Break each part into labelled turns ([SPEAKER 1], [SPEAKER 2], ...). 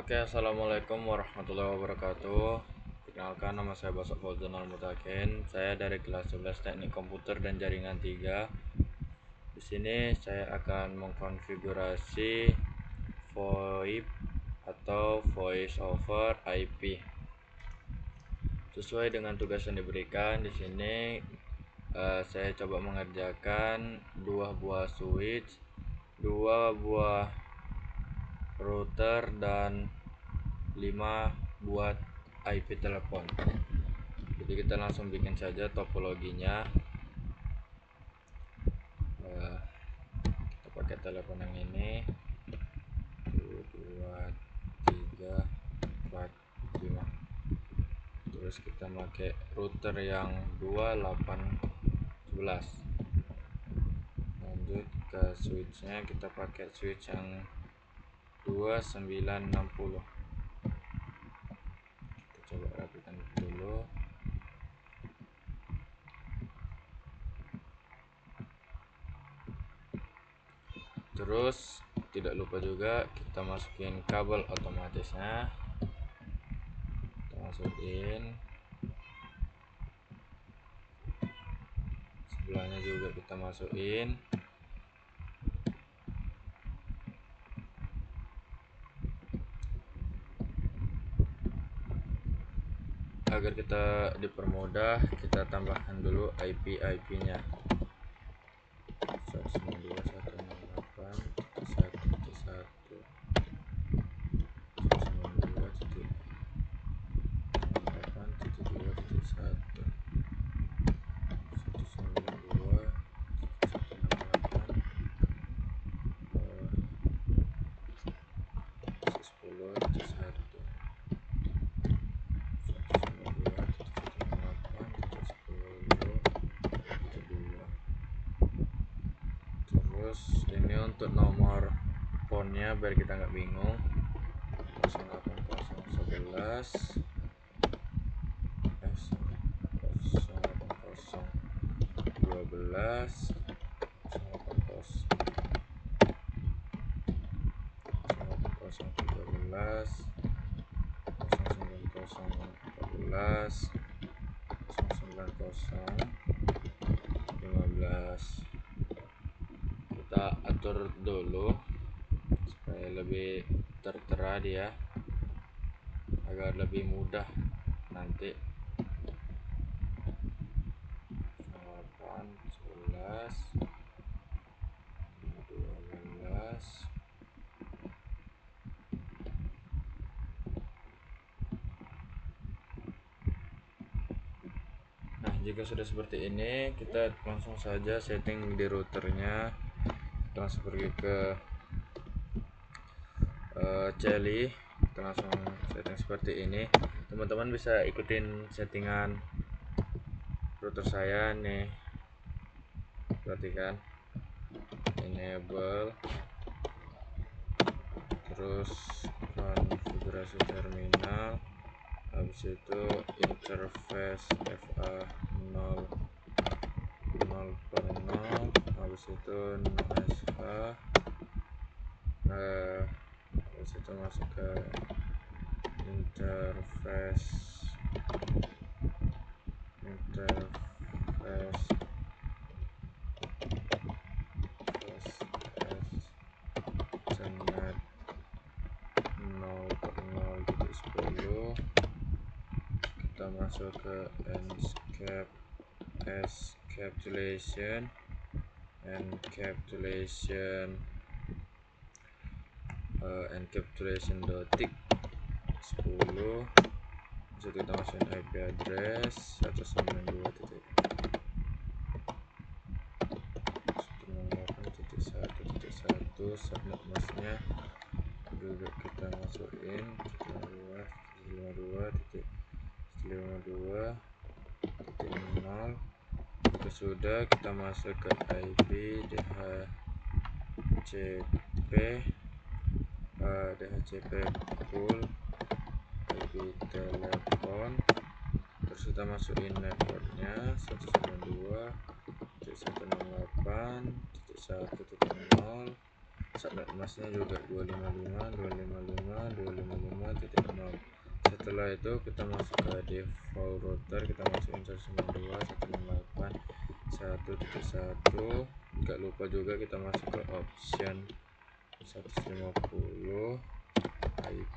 [SPEAKER 1] Oke, assalamualaikum warahmatullahi wabarakatuh. Perkenalkan, nama saya Basak Fauzan Al-Mutakin. Saya dari kelas 11 Teknik Komputer dan Jaringan 3. Di sini saya akan mengkonfigurasi VoIP atau Voice over IP. Sesuai dengan tugas yang diberikan di sini, saya coba mengerjakan 2 buah switch, 2 buah router, dan 5 buat IP telepon. Jadi kita langsung bikin saja topologinya. Kita pakai telepon yang ini 2, 3, 4, 5. Terus kita pakai router yang 2811. Lanjut ke switchnya, kita pakai switch yang 2960. Kita coba rapikan dulu. Terus tidak lupa juga kita masukin kabel otomatisnya. Kita masukin, sebelahnya juga kita masukin. Agar kita dipermudah, kita tambahkan dulu IP-nya. 192.168.10.2. Terus ini untuk nomor phone-nya biar kita nggak bingung. 08011 08012 08013 09014 09015. Kita atur dulu supaya lebih tertera dia, agar lebih mudah nanti. 8, 11, 12. Nah, jika sudah seperti ini, kita langsung saja setting di routernya. Kita langsung pergi ke Celi. Kita langsung setting seperti ini. Teman-teman bisa ikutin settingan router saya nih. Perhatikan, enable, terus konfigurasi terminal, habis itu interface FA 0 per 0, habis itu SH, habis itu masuk ke interface Ethernet 0 per 0.10. Kita masuk ke encapsulation dotik 10. Bisa kita masukin IP address 192.168.1.1. subnet masknya juga kita masukin 52.52.0. Itu sudah, kita masuk ke IP DHCP pool IP telepon. Terus kita masukin networknya 192.168.1.0. subnet masknya juga 255.255.255.0. Setelah itu kita masuk ke default router, kita masukin 192.168.1.1. Gak lupa juga kita masuk ke option 150 IP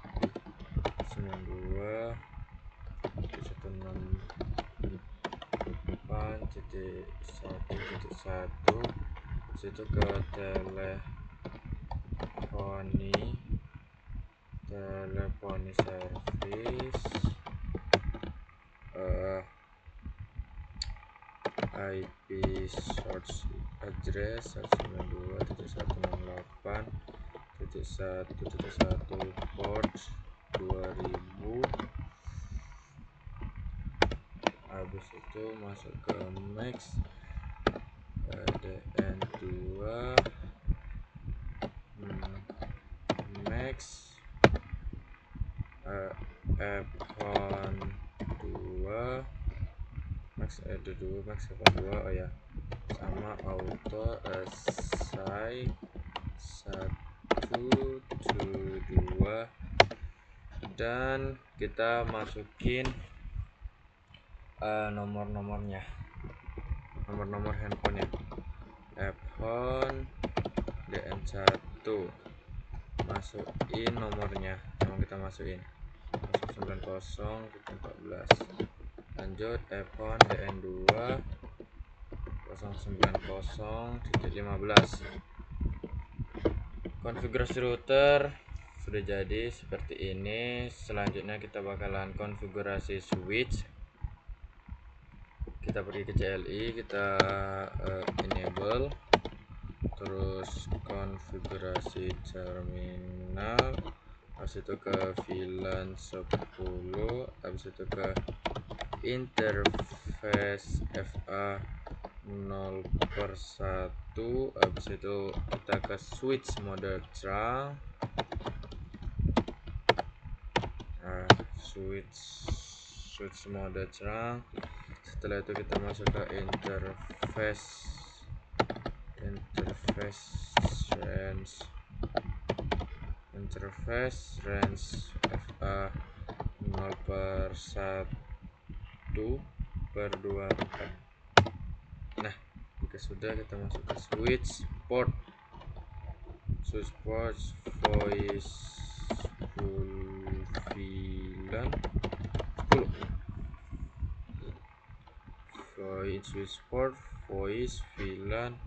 [SPEAKER 1] 92.168.1.1. situ ke teleponi service, IP source address 192.168.1.1 port 2000. Habis itu masuk ke max DN2 max F1 2 max F2 max F1 2. Oh ya, sama auto assign 1 to 2, dan kita masukin nomor-nomornya, nomor handphonenya. iPhone DN1 masukin nomornya, sama kita masukin 090.14. lanjut iPhone DN2 090.15. konfigurasi router sudah jadi seperti ini. Selanjutnya kita bakalan konfigurasi switch. Kita pergi ke CLI, kita enable, terus konfigurasi terminal, habis itu ke VLAN 10, habis itu ke interface FA 0/1, habis itu kita ke switch mode trunk, switch mode trunk. Setelah itu kita masuk ke interface range FA 0/1/24. Nah, jika sudah, kita masuk ke switch port voice VLAN 10, switch port voice VLAN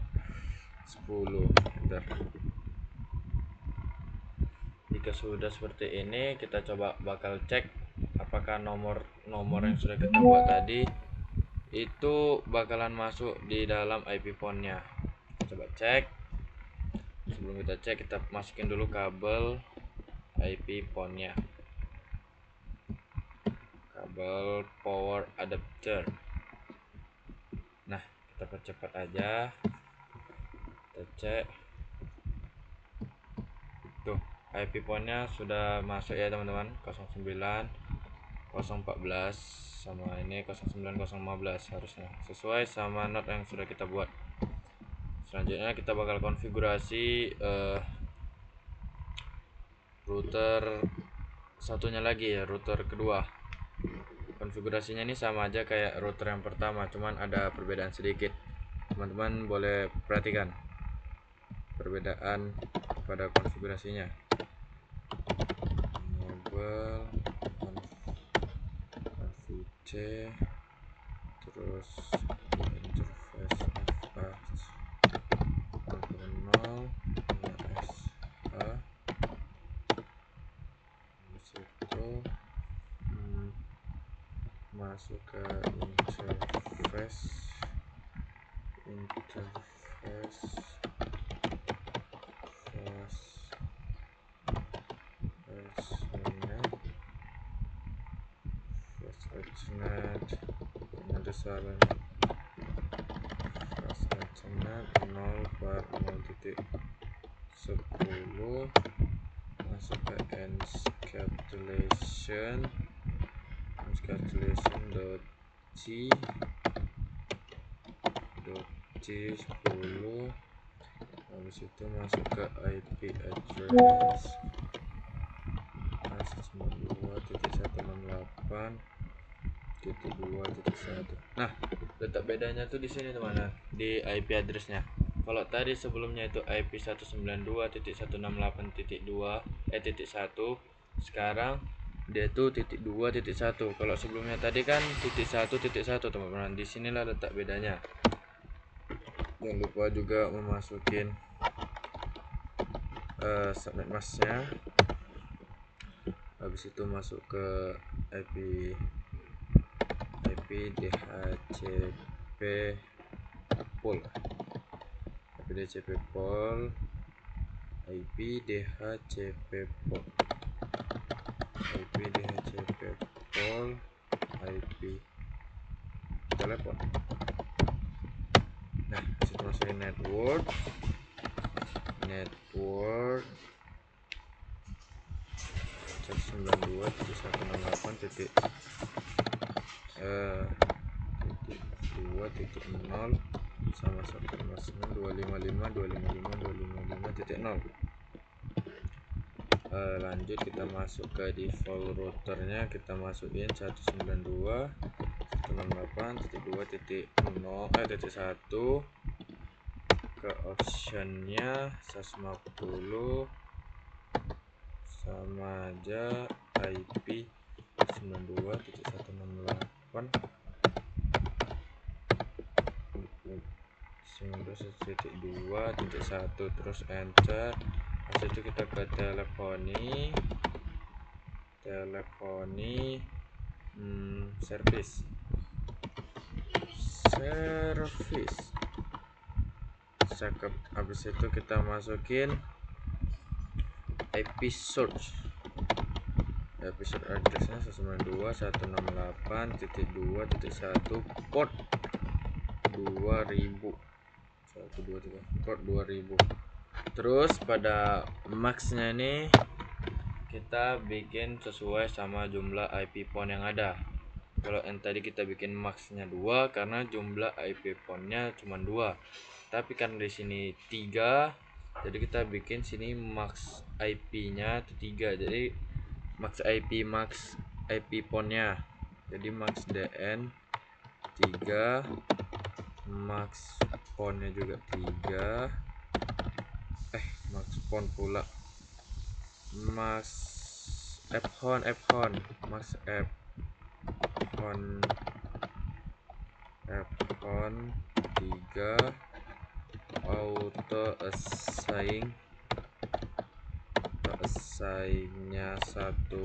[SPEAKER 1] 10. Bentar. Jika sudah seperti ini, kita coba bakal cek apakah nomor yang sudah kita buat tadi itu bakalan masuk di dalam IP phone-nya. Coba cek. Sebelum kita cek, kita masukin dulu kabel IP phone-nya, kabel power adapter. Nah, kita percepat aja, kita cek. Tuh, IP phone-nya sudah masuk ya teman-teman, 09014 sama ini 09015 harusnya sesuai sama not yang sudah kita buat. Selanjutnya kita bakal konfigurasi router satunya lagi ya, router kedua. Konfigurasinya ini sama aja kayak router yang pertama, cuman ada perbedaan sedikit. Teman-teman boleh perhatikan perbedaan pada konfigurasinya. Enable config, terus interface FA 0, SA, disitu masuk ke interface Ethernet, ada salah, Ethernet 0/0.10, masuk ke encapsulation .c 10, habis itu masuk ke IP address 192.168.2.1. Nah, letak bedanya tuh di sini teman-teman, di IP addressnya. Kalau tadi sebelumnya itu IP 192.168.2.1, sekarang dia tuh .2.1. Kalau sebelumnya tadi kan .1.1 teman-teman. Di sinilah letak bedanya. Jangan lupa juga memasukin subnet masknya. Habis itu masuk ke IP DHCP pool, IP DHCP pool, IP DHCP pool, IP DHCP pool, IP telepon. Nah, disitu masukin network 192.168.2.0 sama 192.255.255.255.0. Lanjut kita masuk ke default routernya, kita masukin 192.168.2.0 ke optionnya 150 sama aja IP 92.168.19.2.1 terus enter. Habis itu kita ke teleponi service. Cakep. Habis itu kita masukin IP source addressnya 192.168.2.1 port 2000 port 2000. Terus pada maxnya ini kita bikin sesuai sama jumlah IP pon yang ada. Kalau yang tadi kita bikin maxnya 2 karena jumlah IP ponnya cuma 2. Tapi kan di sini 3, jadi kita bikin sini max IP-nya itu 3. Jadi max IP ponnya. Jadi max DN 3, max ponnya juga 3. Max pon pula. Max Fhon max Fhon 3, auto assign-nya 1 to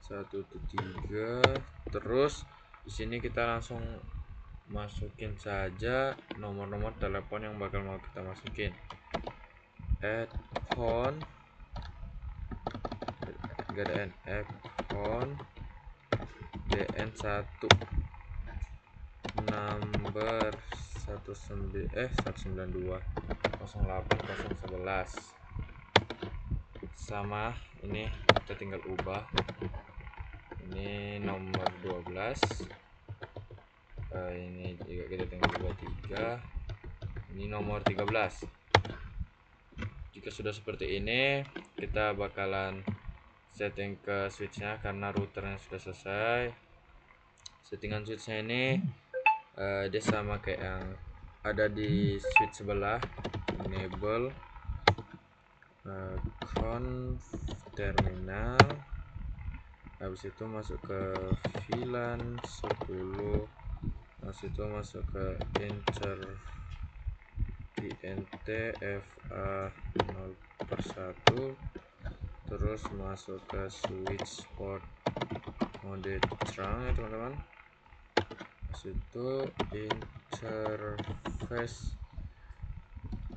[SPEAKER 1] 3. Terus di sini kita langsung masukin saja nomor-nomor telepon yang bakal mau kita masukin. Fhon DN1 number 192.08011 sama ini kita tinggal ubah, ini nomor 12, ini juga kita tinggal ubah 3, ini nomor 13. Jika sudah seperti ini, kita bakalan setting ke switchnya karena routernya sudah selesai. Settingan switchnya ini dia sama kayak yang ada di switch sebelah. Enable conf terminal, habis itu masuk ke VLAN 10, habis itu masuk ke INT FA 0/1, terus masuk ke switch port mode terang ya teman-teman. Habis itu interface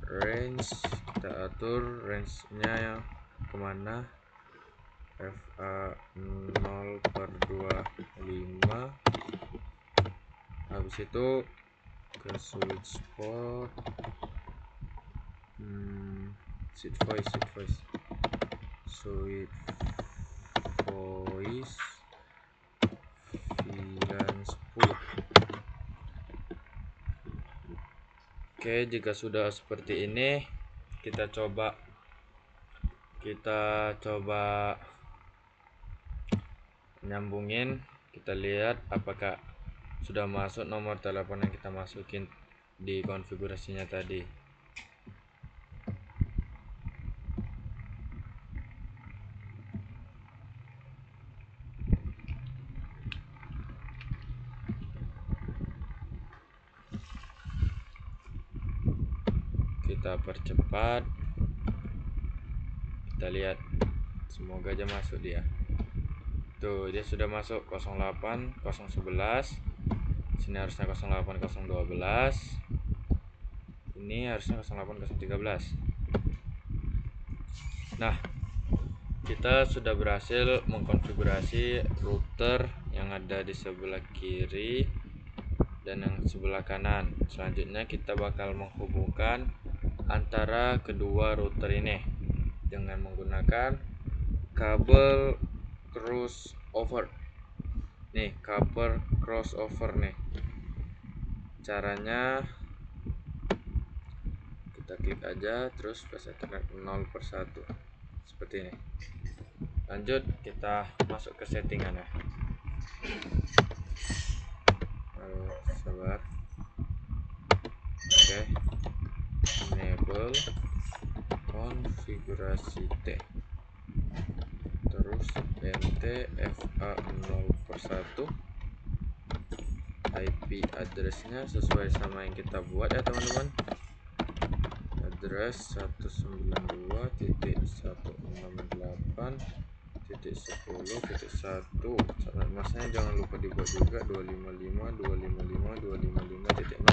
[SPEAKER 1] range, kita atur range-nya yang kemana, FA 0/25. Habis itu ke switch port switch voice VLAN 10. Oke, jika sudah seperti ini, kita coba nyambungin. Kita lihat apakah sudah masuk nomor telepon yang kita masukin di konfigurasinya tadi. Kita percepat, kita lihat, semoga aja masuk dia. Tuh, dia sudah masuk 08 011. Sini harusnya 08 012. Ini harusnya 08 013. Nah, kita sudah berhasil mengkonfigurasi router yang ada di sebelah kiri dan yang sebelah kanan. Selanjutnya kita bakal menghubungkan antara kedua router ini dengan menggunakan kabel crossover. Nih, kabel crossover nih. Caranya kita klik aja terus pas Ethernet 0/1 seperti ini. Lanjut, kita masuk ke settingan ya. Sabar. Oke, enable konfigurasi T, terus NTFA 0/1, IP addressnya sesuai sama yang kita buat ya teman-teman. Address 192.168.10.1. Saat masnya jangan lupa dibuat juga 255.255.255.0.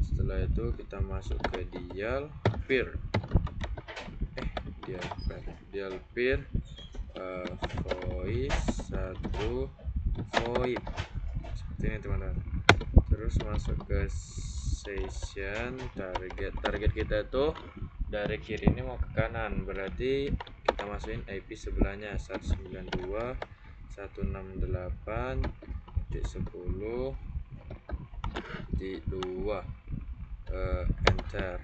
[SPEAKER 1] Setelah itu kita masuk ke dial peer voice 1 VoIP seperti ini teman-teman. Terus masuk ke session target kita tuh dari kiri ini mau ke kanan, berarti kita masukin IP sebelahnya 192.168.10.2. Enter.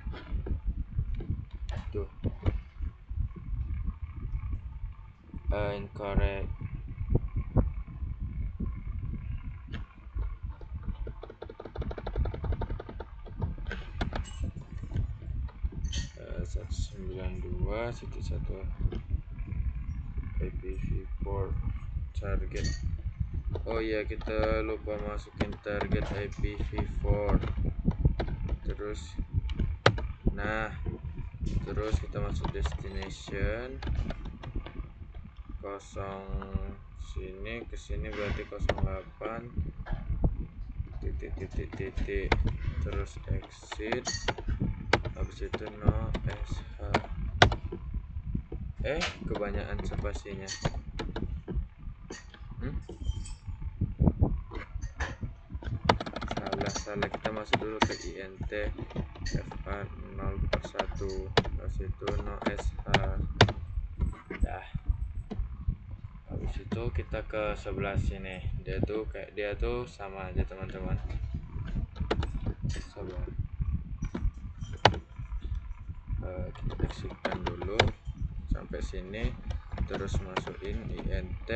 [SPEAKER 1] Tuh, incorrect. 192.1 IPv4 target. Oh iya, kita lupa masukin target IPv4. Terus kita masuk destination 0 sini ke sini berarti 08 titik terus exit, habis itu no sh. Kebanyakan spasinya. Salah, kita masuk dulu ke int fa 0/1, habis itu no sh. Habis itu kita ke sebelah sini, dia tuh sama aja teman-teman. Sabar, kita exitkan dulu sampai sini, terus masukin int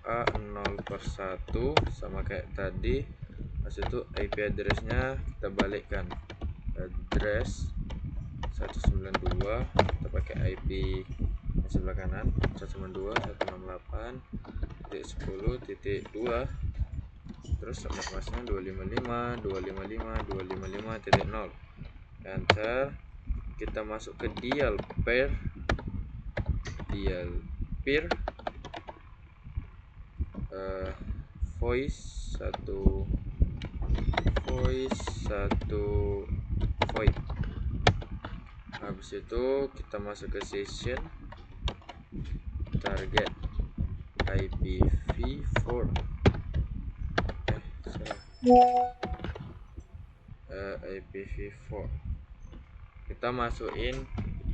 [SPEAKER 1] fa 0/1 sama kayak tadi. Habis itu IP addressnya kita balikkan, address 192, kita pakai IP yang sebelah kanan 192.168.10.2, terus subnet masknya 255.255.255.0. Enter. Kita masuk ke dial peer voice 1 VoIP. Habis itu kita masuk ke session target IPv4. IPv4 kita masukin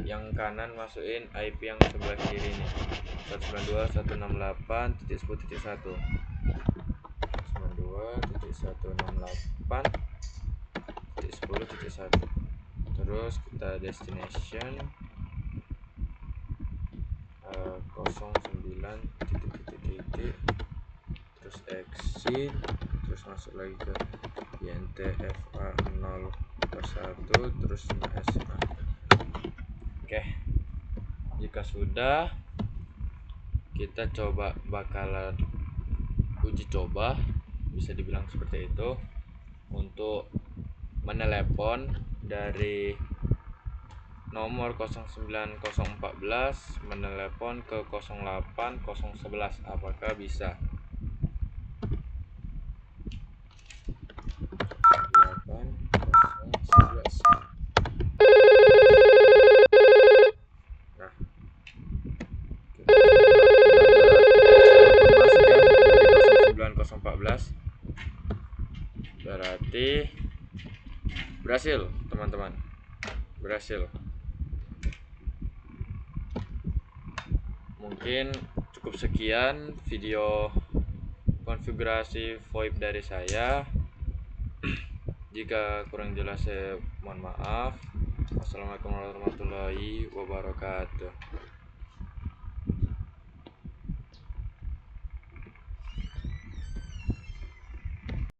[SPEAKER 1] yang kanan, masukin IP yang sebelah kiri nih, 192.168.10.1. 10.1. Terus kita destination 09 titik, terus exit, terus masuk lagi ke INTFA 0/1, terus SA. Oke, jika sudah, kita bakalan uji coba, bisa dibilang seperti itu, untuk menelepon dari nomor 09014 menelepon ke 08011. Apakah bisa? 08011. Nah, kita coba. Masuk ya dari 09014. Berarti berhasil, teman-teman. Berhasil. Mungkin cukup sekian video konfigurasi VoIP dari saya. Jika kurang jelas saya mohon maaf. Wassalamualaikum warahmatullahi wabarakatuh.